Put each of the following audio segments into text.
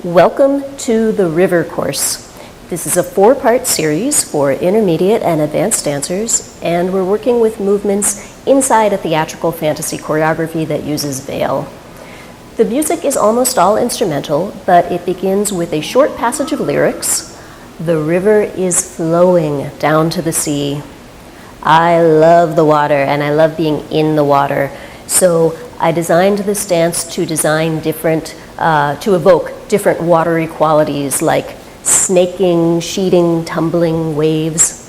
Welcome to the River course. This is a 4-part series for intermediate and advanced dancers, and we're working with movements inside a theatrical fantasy choreography that uses veil. The music is almost all instrumental, but it begins with a short passage of lyrics. The river is flowing down to the sea. I love the water, and I love being in the water. So I designed this dance to evoke different watery qualities like snaking, sheeting, tumbling, waves.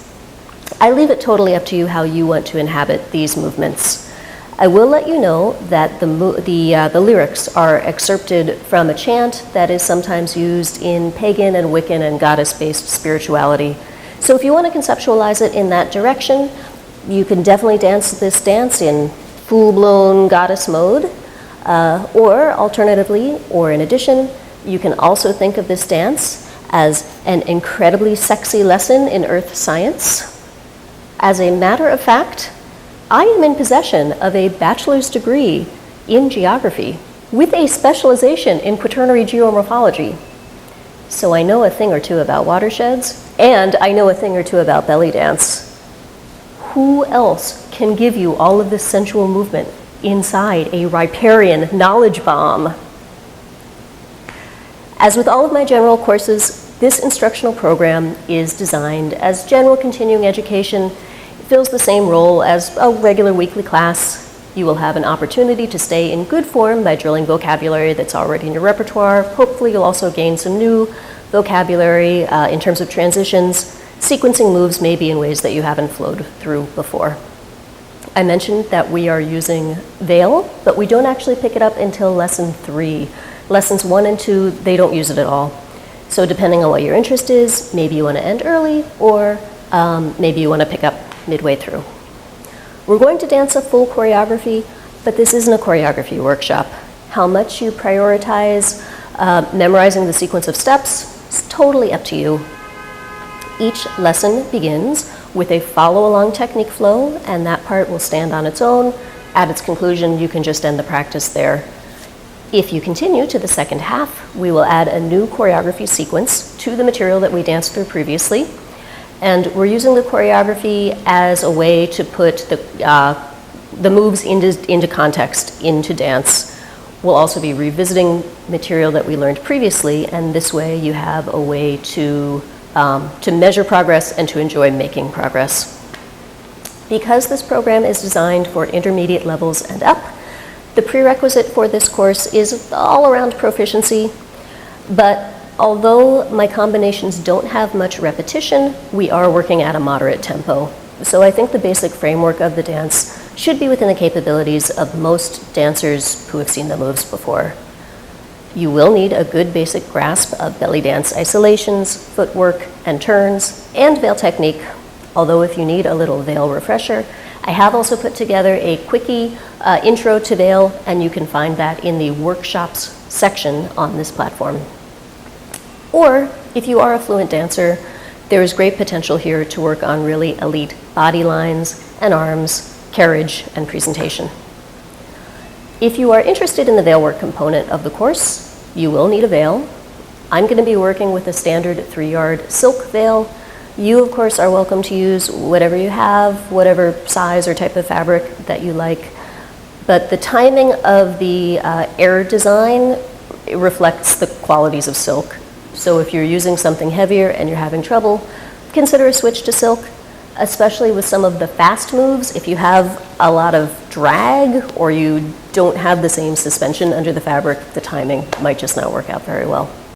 I leave it totally up to you how you want to inhabit these movements. I will let you know that the lyrics are excerpted from a chant that is sometimes used in pagan and Wiccan and goddess-based spirituality. So if you want to conceptualize it in that direction, you can definitely dance this dance in full-blown goddess mode, or alternatively, or in addition, you can also think of this dance as an incredibly sexy lesson in earth science. As a matter of fact, I am in possession of a bachelor's degree in geography with a specialization in quaternary geomorphology. So I know a thing or two about watersheds, and I know a thing or two about belly dance. Who else can give you all of this sensual movement inside a riparian knowledge bomb? As with all of my general courses, this instructional program is designed as general continuing education. It fills the same role as a regular weekly class. You will have an opportunity to stay in good form by drilling vocabulary that's already in your repertoire. Hopefully you'll also gain some new vocabulary in terms of transitions. Sequencing moves maybe in ways that you haven't flowed through before. I mentioned that we are using veil, but we don't actually pick it up until lesson 3. Lessons 1 and 2, they don't use it at all. So depending on what your interest is, maybe you want to end early, or maybe you want to pick up midway through. We're going to dance a full choreography, but this isn't a choreography workshop. How much you prioritize memorizing the sequence of steps is totally up to you. Each lesson begins with a follow-along technique flow, and that part will stand on its own. At its conclusion, you can just end the practice there. If you continue to the second half, we will add a new choreography sequence to the material that we danced through previously. And we're using the choreography as a way to put the moves into context, into dance. We'll also be revisiting material that we learned previously, and this way you have a way to measure progress and to enjoy making progress. Because this program is designed for intermediate levels and up, the prerequisite for this course is all around proficiency, but although my combinations don't have much repetition, we are working at a moderate tempo. So I think the basic framework of the dance should be within the capabilities of most dancers who have seen the moves before. You will need a good basic grasp of belly dance isolations, footwork, and turns, and veil technique, although if you need a little veil refresher, I have also put together a quickie intro to veil, and you can find that in the workshops section on this platform. Or if you are a fluent dancer, there is great potential here to work on really elite body lines and arms, carriage, and presentation. If you are interested in the veil work component of the course, you will need a veil. I'm going to be working with a standard 3-yard silk veil. You, of course, are welcome to use whatever you have, whatever size or type of fabric that you like. But the timing of the air design reflects the qualities of silk. So if you're using something heavier and you're having trouble, consider a switch to silk, especially with some of the fast moves. If you have a lot of drag or you don't have the same suspension under the fabric, the timing might just not work out very well.